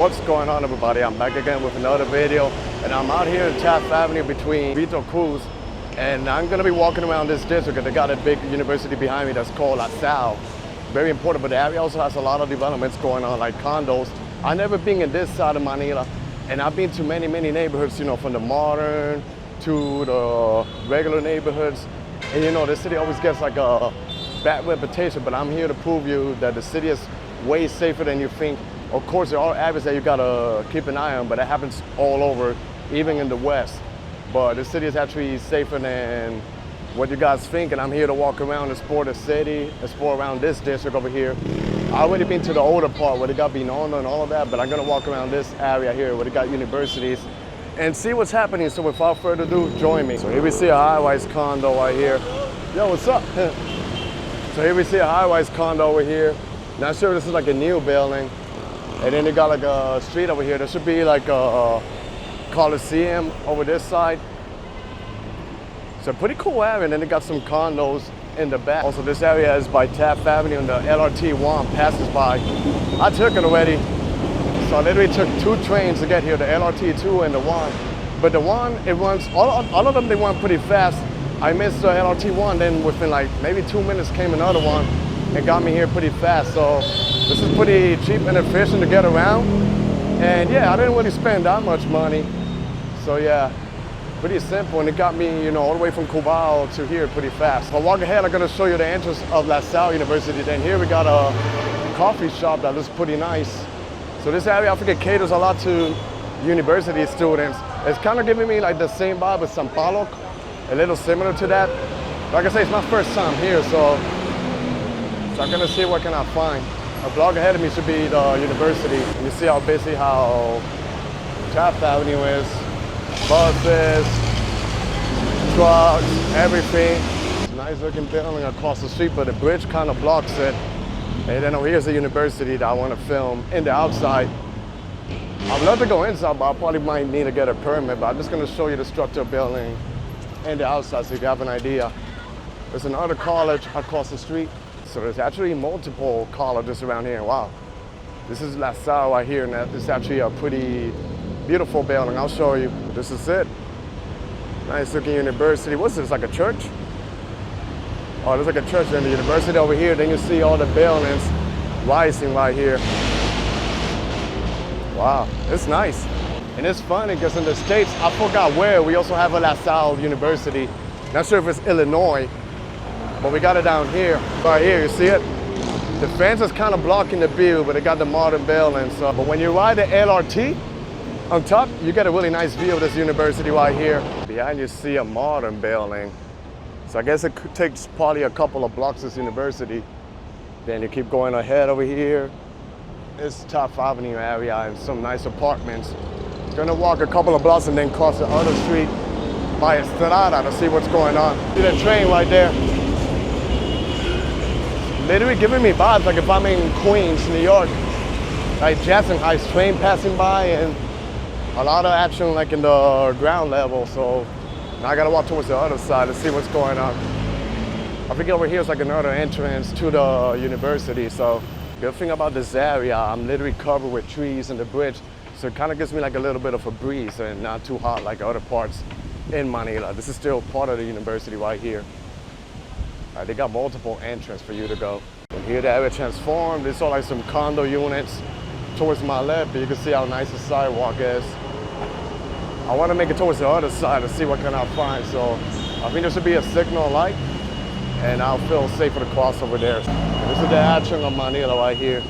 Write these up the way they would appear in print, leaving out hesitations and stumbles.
What's going on, everybody? I'm back again with another video, and I'm out here in Taft Avenue between Vito Cruz, and I'm gonna be walking around this district, and they got a big university behind me that's called LaSalle. Very important, but the area also has a lot of developments going on, like condos. I've never been in this side of Manila, and I've been to many neighborhoods, you know, from the modern to the regular neighborhoods. And you know, the city always gets like a bad reputation, but I'm here to prove you that the city is way safer than you think. Of course, there are areas that you gotta keep an eye on, but it happens all over, even in the West. But the city is actually safer than what you guys think, and I'm here to walk around, explore the city, explore around this district over here. I've already been to the older part where they got Binona and all of that, but I'm gonna walk around this area here where they got universities and see what's happening. So without further ado, join me. So here we see a high-rise condo right here. Yo, what's up? So here we see a high-rise condo over here. Not sure if this is like a new building. And then they got like a street over here. There should be like a Coliseum over this side. It's a pretty cool area. And then they got some condos in the back. Also, this area is by Taft Avenue, and the LRT 1 passes by. I took it already. So I literally took 2 trains to get here, the LRT 2 and the 1. But the 1, it runs, all of them, they run pretty fast. I missed the LRT 1, then within like maybe 2 minutes came another one and got me here pretty fast. So this is pretty cheap and efficient to get around. And yeah, I didn't really spend that much money. So yeah, pretty simple. And it got me, you know, all the way from Cubao to here pretty fast. If I walk ahead, I'm gonna show you the entrance of LaSalle University. Then here we got a coffee shop that looks pretty nice. So this area, I think it caters a lot to university students. It's kind of giving me like the same vibe as San Paulo, a little similar to that. Like I say, it's my first time here, so I'm gonna see what can I find. A block ahead of me should be the university. And you see how busy how Taft Avenue is. Buses, trucks, everything. It's a nice looking building across the street, but the bridge kind of blocks it. And then over here's the university that I want to film in the outside. I'd love to go inside, but I probably might need to get a permit. But I'm just gonna show you the structure of building in the outside so you have an idea. There's another college across the street. So there's actually multiple colleges around here. Wow, this is LaSalle right here, and it's actually a pretty beautiful building. I'll show you. This is it. Nice looking university. What's this, like a church? Oh, there's like a church in the university over here. Then you see all the buildings rising right here. Wow, it's nice. And it's funny because in the States, I forgot where, we also have a LaSalle University. Not sure if it's Illinois, but we got it down here. Right here, you see it? The fence is kind of blocking the view, but it got the modern building. So, but when you ride the LRT on top, you get a really nice view of this university right here. Behind you see a modern building. So I guess it takes probably a couple of blocks this university. Then you keep going ahead over here. It's Taft Avenue area and some nice apartments. Gonna walk a couple of blocks and then cross the other street by Estarada to see what's going on. See the train right there. Literally giving me vibes like if I'm in Queens, New York, like Jackson Heights train passing by, and a lot of action like in the ground level. So now I gotta walk towards the other side to see what's going on. I think over here is like another entrance to the university. So good thing about this area, I'm literally covered with trees and the bridge. So it kind of gives me like a little bit of a breeze and not too hot like other parts in Manila. This is still part of the university right here. They got multiple entrances for you to go. From here, the area transformed. There's all like some condo units towards my left, but you can see how nice the sidewalk is. I want to make it towards the other side to see what can I find. So I think there should be a signal light, and I'll feel safer to cross over there. This is the action of Manila right here.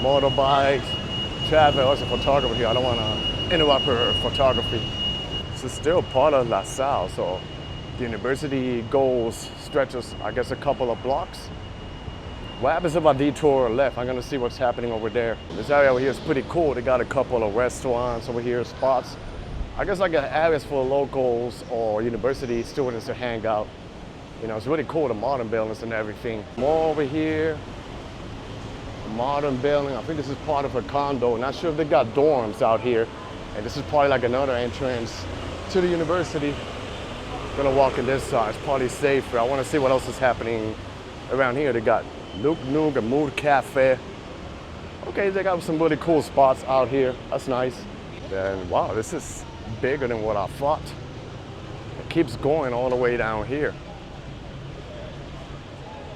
Motorbikes, traffic. There's a photographer here. I don't want to interrupt her photography. This is still part of LaSalle, so the university stretches, I guess, a couple of blocks. What happens if I detour left? I'm gonna see what's happening over there. This area over here is pretty cool. They got a couple of restaurants over here, spots. I guess like areas for locals or university students to hang out. You know, it's really cool, the modern buildings and everything. More over here, a modern building. I think this is part of a condo. Not sure if they got dorms out here. And this is probably like another entrance to the university. Gonna walk in this side, it's probably safer. I wanna see what else is happening around here. They got Luke Noog, a Mood Cafe. Okay, they got some really cool spots out here. That's nice. And wow, this is bigger than what I thought. It keeps going all the way down here.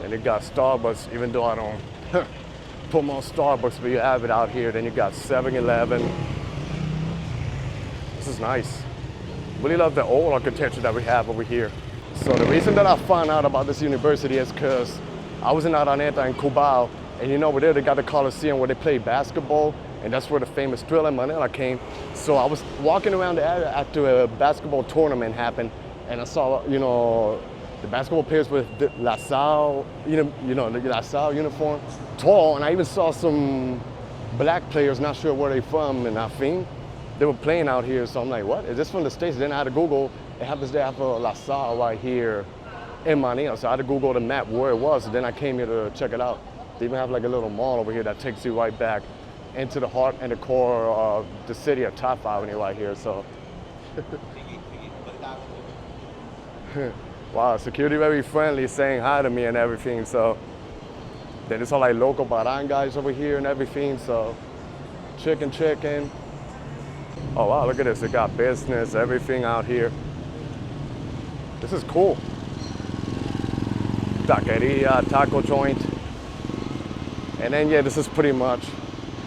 And it got Starbucks, even though I don't put more Starbucks, but you have it out here. Then you got 7-Eleven. This is nice. Really love the old architecture that we have over here. So the reason that I found out about this university is because I was in Araneta in Cubao, and you know, over there they got the Coliseum where they play basketball, and that's where the famous Thrilla in Manila came. So I was walking around the area after a basketball tournament happened, and I saw, you know, the basketball players with the LaSalle, the LaSalle uniform, tall, and I even saw some black players, not sure where they're from, and I think they were playing out here. So I'm like, what? Is this from the States? Then I had to Google. It happens to have a LaSalle right here in Manila. So I had to Google the map where it was, and then I came here to check it out. They even have like a little mall over here that takes you right back into the heart and the core of the city of Taft Avenue right here. So, wow, security very friendly, saying hi to me and everything. So, then it's all like local barangays over here and everything. So, chicken. Oh wow, look at this. They got business, everything out here. This is cool. Taqueria, taco joint. And then yeah, this is pretty much,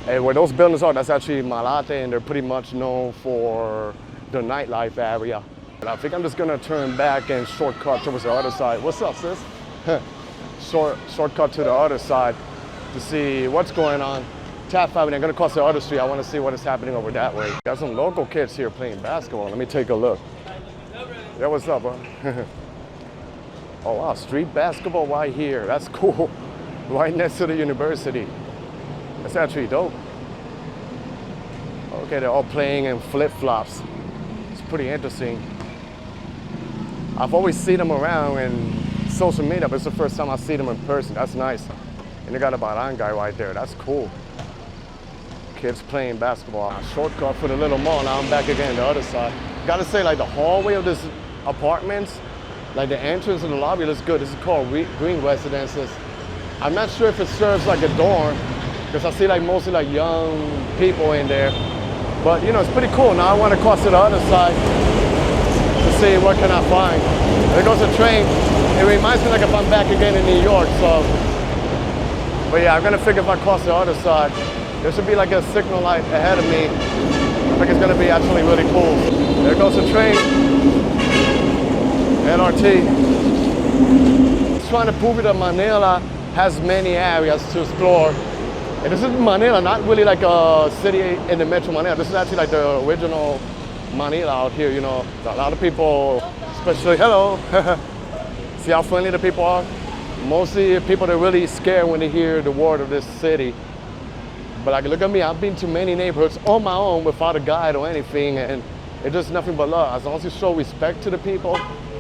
and where those buildings are, that's actually Malate, and they're pretty much known for the nightlife area. And I think I'm just gonna turn back and shortcut towards the other side. What's up, sis? Shortcut to the other side to see what's going on. Taft Avenue, I'm gonna cross the other street. I wanna see what is happening over that way. Got some local kids here playing basketball. Let me take a look. Yeah, what's up, bro? Oh wow, street basketball right here. That's cool. Right next to the university. That's actually dope. Okay, they're all playing in flip-flops. It's pretty interesting. I've always seen them around in social media, but it's the first time I see them in person. That's nice. And they got a barangay right there. That's cool. Kids playing basketball. Shortcut for the little mall. Now I'm back again the other side. Gotta say, like the hallway of this apartments, like the entrance and the lobby looks good. This is called Green Residences. I'm not sure if it serves like a dorm, because I see like mostly like young people in there. But you know, it's pretty cool. Now I want to cross to the other side to see what can I find. There goes a train. It reminds me like if I'm back again in New York. So, but yeah, I'm gonna figure if I cross the other side, there should be like a signal light ahead of me. I think it's gonna be actually really cool. There goes the train. LRT. It's trying to prove it that Manila has many areas to explore. And this is Manila, not really like a city in the Metro Manila. This is actually like the original Manila out here, you know. A lot of people, especially, hello. See how friendly the people are? Mostly people that are really scared when they hear the word of this city. But like, look at me, I've been to many neighborhoods on my own without a guide or anything, and it's just nothing but love. As long as you show respect to the people,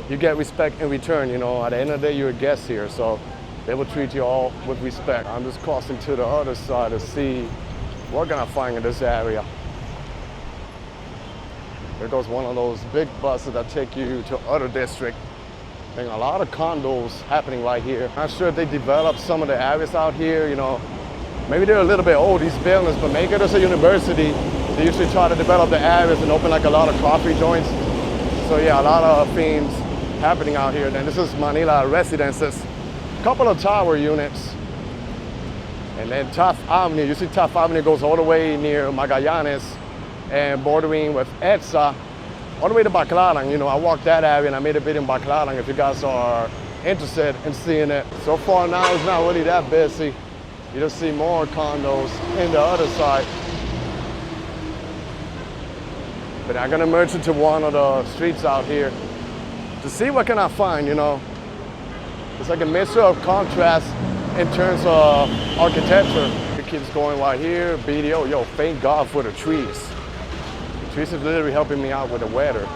you get respect in return, you know. At the end of the day, you're a guest here, so they will treat you all with respect. I'm just crossing to the other side to see what can I find in this area. There goes one of those big buses that take you to other district. And a lot of condos happening right here. Not sure if they developed some of the areas out here, you know. Maybe they're a little bit old, these buildings, but maybe there's a university. They usually try to develop the areas and open like a lot of coffee joints. So yeah, a lot of things happening out here. Then this is Manila Residences. Couple of tower units, and then Taft Avenue. You see Taft Avenue goes all the way near Magallanes and bordering with EDSA, all the way to Baclaran. You know, I walked that area and I made a video in Baclaran if you guys are interested in seeing it. So far now it's not really that busy. You just see more condos in the other side. But I'm gonna merge into one of the streets out here to see what can I find, you know. It's like a mixture of contrast in terms of architecture. It keeps going right here, BDO. Yo, thank God for the trees. The trees is literally helping me out with the weather.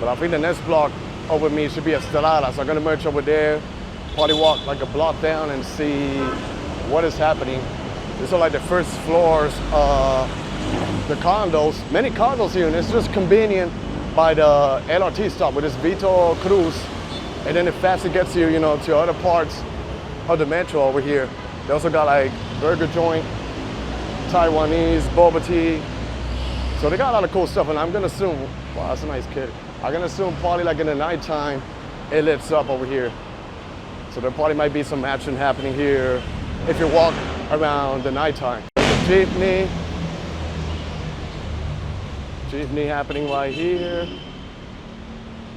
But I think the next block over me should be Estarada, so I'm gonna merge over there, probably walk like a block down and see what is happening. These are like the first floors of the condos. Many condos here, and it's just convenient by the LRT stop with this Vito Cruz. And then it fast it gets you, you know, to other parts of the metro over here. They also got like burger joint, Taiwanese, boba tea. So they got a lot of cool stuff, and I'm gonna assume, wow, that's a nice kid. I'm gonna assume probably like in the nighttime, it lifts up over here. So there probably might be some action happening here if you walk around the nighttime. There's a jeepney happening right here.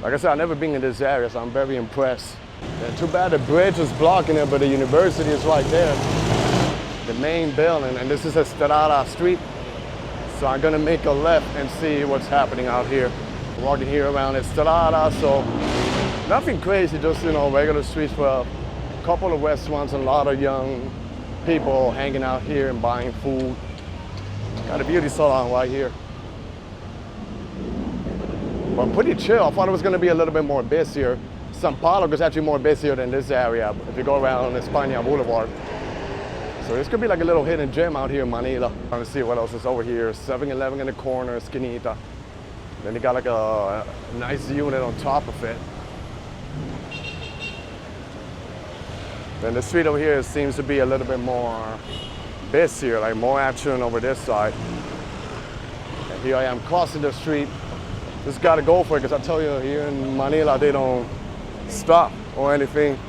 Like I said, I've never been in this area, so I'm very impressed. And too bad the bridge is blocking it, but the university is right there. The main building, and this is Estarada Street. So I'm gonna make a left and see what's happening out here. Walking here around Estarada, so nothing crazy, just, you know, regular streets for a couple of restaurants and a lot of young people hanging out here and buying food. Got a beauty salon right here. But pretty chill. I thought it was gonna be a little bit more busier. São Paulo is actually more busier than this area if you go around España Boulevard. So this could be like a little hidden gem out here in Manila. Trying to see what else is over here. 7-Eleven in the corner, Esquinita. Then you got like a nice unit on top of it. Then the street over here seems to be a little bit more busier, like more action over this side. And here I am crossing the street. Just gotta go for it, because I tell you, here in Manila, they don't stop or anything.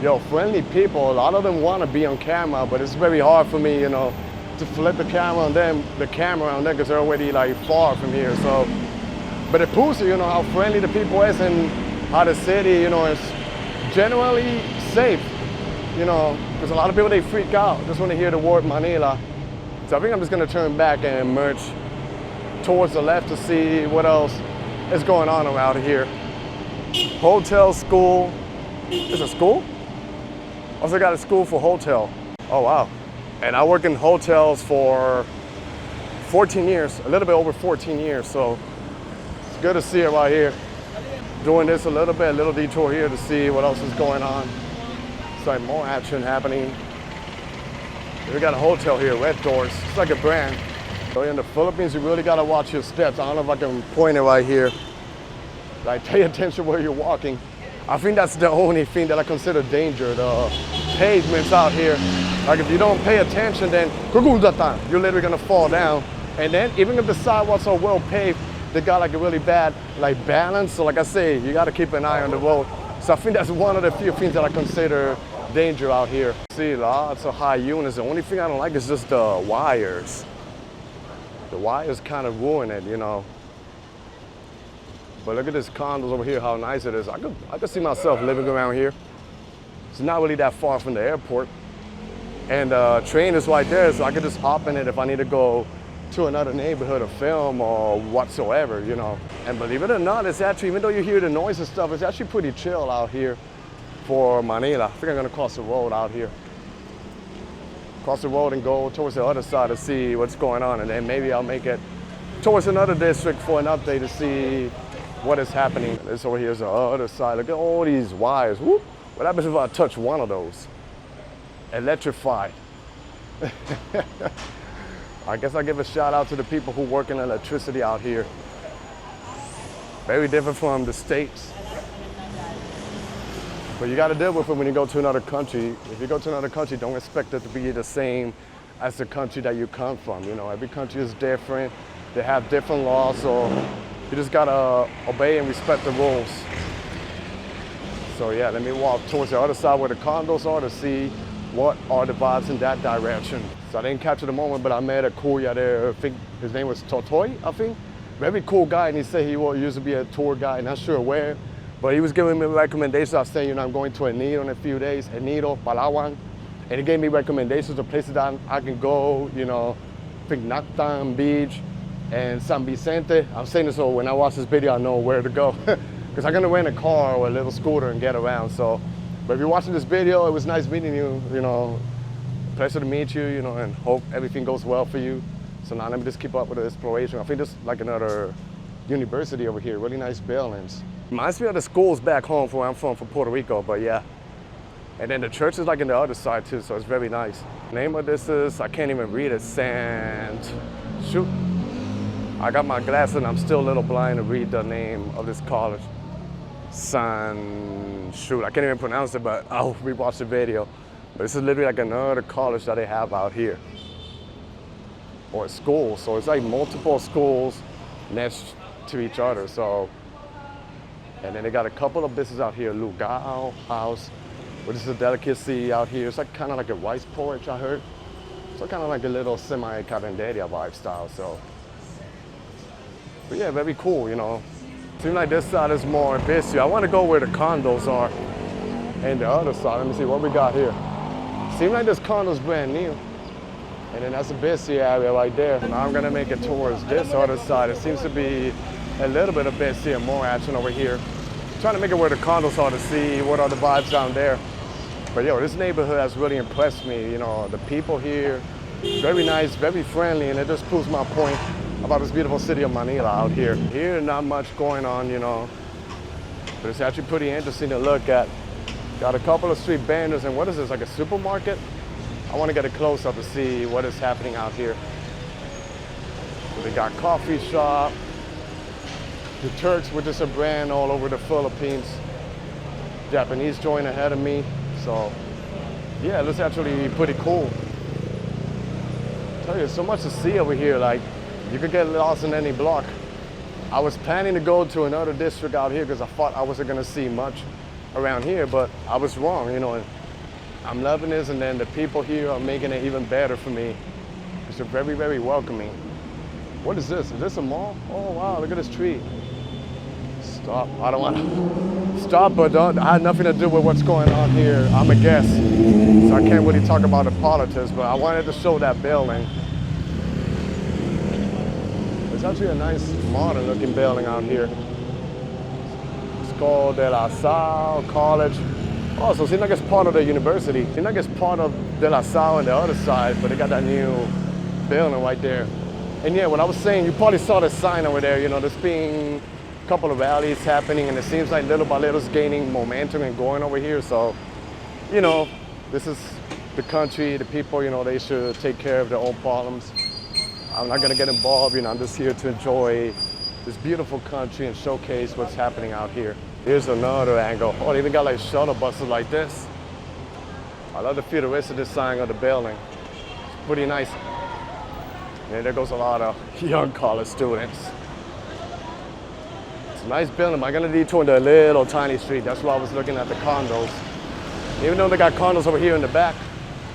Yo, friendly people, a lot of them want to be on camera, but it's very hard for me, you know, to flip the camera on them, because they're already like far from here. So, but it proves you know, how friendly the people is and how the city, you know, is generally safe, you know, because a lot of people, they freak out just when they hear the word Manila. So I think I'm just gonna turn back and merge towards the left to see what else is going on around here. Hotel, school. Is it school? Also got a school for hotel. Oh wow. And I work in hotels for 14 years, a little bit over 14 years. So it's good to see it right here. Doing this a little bit, a little detour here to see what else is going on. It's like more action happening. We got a hotel here, Red Doors. It's like a brand. So in the Philippines, you really gotta watch your steps. I don't know if I can point it right here. Like, pay attention where you're walking. I think that's the only thing that I consider danger, the pavements out here. Like, if you don't pay attention, then you're literally gonna fall down. And then even if the sidewalks are well paved, they got like a really bad like balance. So like I say, you gotta keep an eye on the road. So I think that's one of the few things that I consider danger out here. See lots of high units. The only thing I don't like is just the wires. The wires kind of ruin it, you know. But look at this condos over here, how nice it is. I could see myself living around here. It's not really that far from the airport. And the train is right there, so I could just hop in it if I need to go to another neighborhood or film or whatsoever, you know. And believe it or not, it's actually, even though you hear the noise and stuff, it's actually pretty chill out here for Manila. I think I'm gonna cross the road out here. Cross the road and go towards the other side to see what's going on. And then maybe I'll make it towards another district for an update to see what is happening. This over here is the other side. Look at all these wires. Whoop. What happens if I touch one of those? Electrified. I guess I give a shout out to the people who work in electricity out here. Very different from the States. But you got to deal with it when you go to another country. If you go to another country, don't expect it to be the same as the country that you come from. You know, every country is different. They have different laws, so you just gotta obey and respect the rules. So yeah, let me walk towards the other side where the condos are to see what are the vibes in that direction. So I didn't capture the moment, but I met a cool guy there. I think his name was Totoy, I think. Very cool guy, and he said he used to be a tour guide, not sure where, but he was giving me recommendations. I was saying, you know, I'm going to Eniro in a few days, Eniro, Palawan, and he gave me recommendations of places that I can go, you know, I think Nactan Beach and San Vicente. I'm saying this so when I watch this video, I know where to go. Because I'm gonna rent a car or a little scooter and get around. So, but if you're watching this video, it was nice meeting you, you know, pleasure to meet you, you know, and hope everything goes well for you. So now let me just keep up with the exploration. I think this is like another university over here, really nice buildings. Reminds me of the schools back home from where I'm from Puerto Rico, but yeah. And then the church is like in the other side too, so it's very nice. The name of this is, I can't even read it, shoot. I got my glasses and I'm still a little blind to read the name of this college. Shoot, I can't even pronounce it, but I'll rewatch the video. But this is literally like another college that they have out here. or a school. So it's like multiple schools next to each other. So, and then they got a couple of businesses out here, Lugar House, which is a delicacy out here. It's like kind of like a rice porridge, I heard. So kind of like a little semi-calendaria vibe style. So, but yeah, very cool, you know. Seems like this side is more busy. I want to go where the condos are. And the other side, let me see what we got here. Seems like this condo's brand new. And then that's a busy area right there. Now I'm gonna make it towards this other side. It seems to be a little bit of busy and more action over here. Trying to make it where the condos are to see what are the vibes down there. But yo, this neighborhood has really impressed me. You know, the people here, very nice, very friendly, and it just proves my point about this beautiful city of Manila out here. Here, not much going on, you know, but it's actually pretty interesting to look at. Got a couple of street vendors, and what is this, like a supermarket? I want to get a close-up to see what is happening out here. So they got coffee shop, the Turks, which is a brand all over the Philippines. Japanese joint ahead of me. So yeah, it looks actually pretty cool. I tell you, there's so much to see over here. Like, you could get lost in any block. I was planning to go to another district out here because I thought I wasn't gonna see much around here, but I was wrong, you know. And I'm loving this, and then the people here are making it even better for me. It's very, very welcoming. What is this? Is this a mall? Oh wow, look at this tree. Stop, I don't want to stop, but I had nothing to do with what's going on here. I'm a guest, so I can't really talk about the politics, but I wanted to show that building. It's actually a nice modern looking building out here. It's called the LaSalle College. Oh, so it seems like it's part of the university. It seems like it's part of the LaSalle on the other side, but they got that new building right there. And yeah, what I was saying, you probably saw the sign over there, you know, there's been a couple of rallies happening, and it seems like little by little it's gaining momentum and going over here. So, you know, this is the country, the people, you know, they should take care of their own problems. I'm not gonna get involved, you know, I'm just here to enjoy this beautiful country and showcase what's happening out here. Here's another angle. Oh, they even got like shuttle buses like this. I love the futuristic design of the building. It's pretty nice. And there goes a lot of young college students. It's a nice building. I'm gonna detour into a little tiny street. That's why I was looking at the condos. Even though they got condos over here in the back.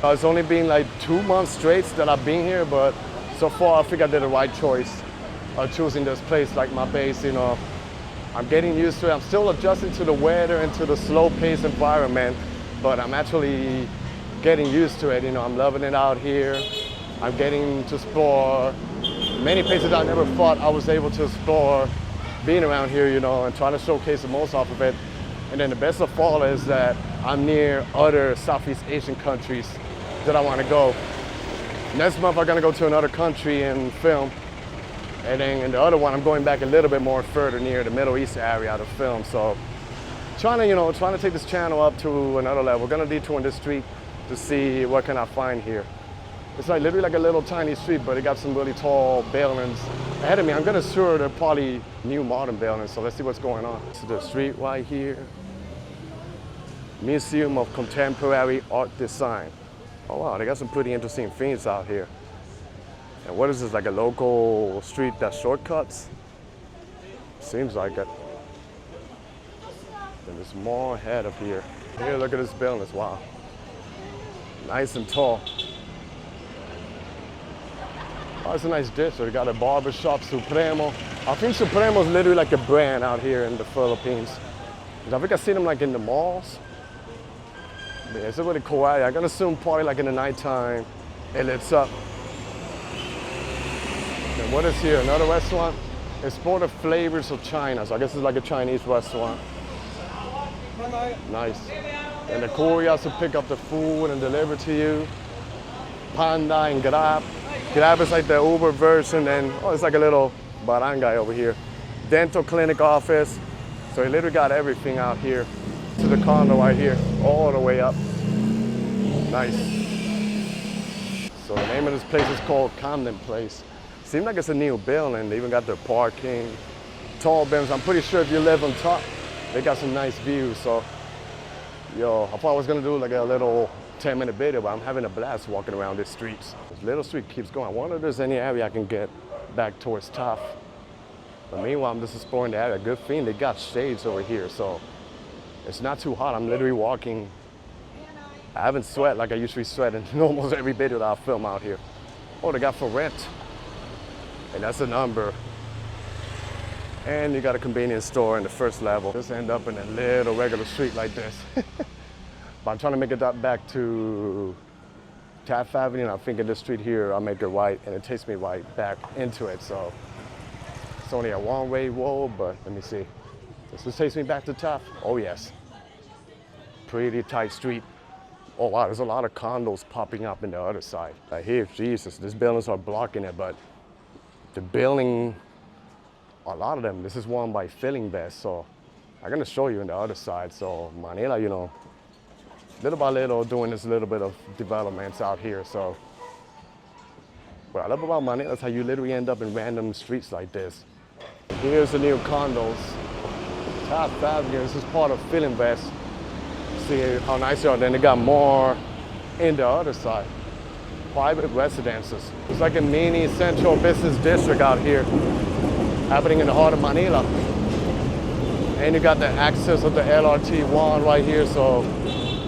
It's only been like 2 months straight that I've been here, but so far I think I did the right choice of choosing this place like my base, you know. I'm getting used to it. I'm still adjusting to the weather and to the slow-paced environment, but I'm actually getting used to it. You know, I'm loving it out here. I'm getting to explore many places I never thought I was able to explore being around here, you know, and trying to showcase the most off of it. And then the best of all is that I'm near other Southeast Asian countries that I want to go. Next month, I'm gonna go to another country and film. And then in the other one, I'm going back a little bit more further near the Middle East area to film. So trying to take this channel up to another level. We're gonna detour in this street to see what can I find here. It's like literally like a little tiny street, but it got some really tall buildings ahead of me. I'm gonna sure they're probably new modern buildings. So let's see what's going on. This is the street right here. Museum of Contemporary Art Design. Oh wow, they got some pretty interesting things out here. And what is this, like a local street that shortcuts? Seems like it. And there's more ahead of here. Here, look at this building, wow. Nice and tall. Oh, it's a nice district. They got a barber shop, Supremo. I think Supremo is literally like a brand out here in the Philippines. I think I've seen them like in the malls. Yeah, it's a really cool area. I'm gonna assume probably like in the nighttime, it lights up. And what is here? Another restaurant? Explore the flavors of China. So I guess it's like a Chinese restaurant. Nice. And the couriers will pick up the food and deliver to you. Panda and Grab. Grab is like the Uber version, and oh, it's like a little barangay over here. Dental clinic office. So you literally got everything out here. To the condo right here, all the way up. Nice. So the name of this place is called Camden Place. Seems like it's a new building. They even got their parking, tall buildings. I'm pretty sure if you live on top, they got some nice views. So, yo, I thought I was gonna do like a little 10-minute video, but I'm having a blast walking around these streets. This little street keeps going. I wonder if there's any area I can get back towards Taft. But meanwhile, I'm just exploring the area. Good thing they got shades over here, so it's not too hot. I'm literally walking. I haven't sweat like I usually sweat in almost every video that I film out here. Oh, they got for rent. And that's a number. And you got a convenience store in the first level. Just end up in a little regular street like this. But I'm trying to make it back to Taft Avenue, and I'm thinking this street here, I'll make it right, and it takes me right back into it. So it's only a one-way road, but let me see. This takes me back to Taft. Oh yes, pretty tight street. Oh wow, there's a lot of condos popping up in the other side. Like here, Jesus, these buildings are blocking it, but the building, a lot of them, this is one by Filling Best, so I'm gonna show you on the other side. So Manila, you know, little by little doing this little bit of developments out here. So what I love about Manila is how you literally end up in random streets like this. Here's the new condos. Taft Avenue, this is part of Filling Best. See how nice they are. Then they got more in the other side. Private residences. It's like a mini central business district out here, happening in the heart of Manila. And you got the access of the LRT1 right here, so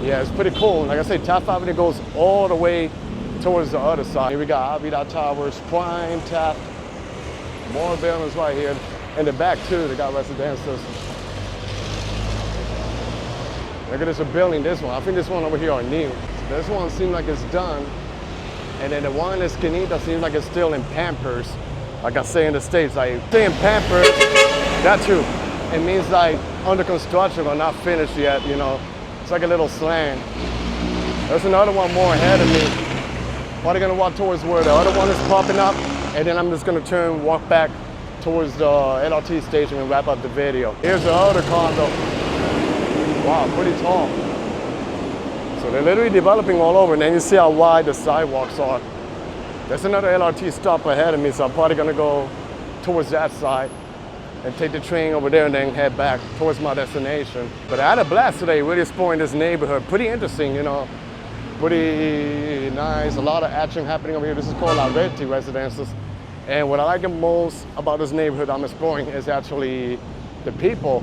yeah, it's pretty cool. Like I say, Taft Avenue goes all the way towards the other side. Here we got Avida Towers, Prime, Taft, more buildings right here. In the back too, they got residences. Look at this building, this one. I think this one over here are new. This one seems like it's done. And then the one in Esquinita seems like it's still in Pampers. Like I say in the States, like stay in Pampers, that too. It means like under construction or not finished yet, you know. It's like a little slang. There's another one more ahead of me. Probably gonna walk towards where the other one is popping up, and then I'm just gonna turn, walk back towards the LRT station and wrap up the video. Here's the other condo. Wow, pretty tall. So they're literally developing all over, and then you see how wide the sidewalks are. There's another LRT stop ahead of me, so I'm probably gonna go towards that side and take the train over there and then head back towards my destination. But I had a blast today, really exploring this neighborhood. Pretty interesting, you know, pretty nice. A lot of action happening over here. This is called La Reti Residences. And what I like the most about this neighborhood I'm exploring is actually the people.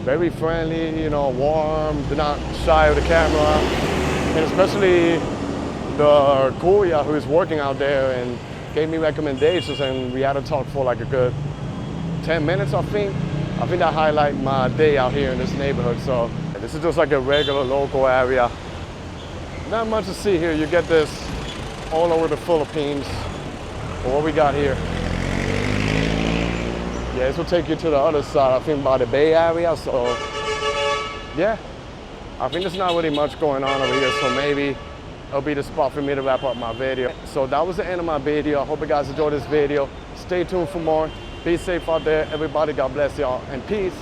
Very friendly, you know, warm, they're not shy of the camera. And especially the kuya who is working out there and gave me recommendations, and we had to talk for like a good 10 minutes, I think. I think that highlight my day out here in this neighborhood. So this is just like a regular local area. Not much to see here. You get this all over the Philippines. But what we got here? Yeah, this will take you to the other side, I think by the Bay Area. So yeah, I think there's not really much going on over here. So maybe it'll be the spot for me to wrap up my video. So that was the end of my video. I hope you guys enjoyed this video. Stay tuned for more. Be safe out there, everybody. God bless y'all, and peace.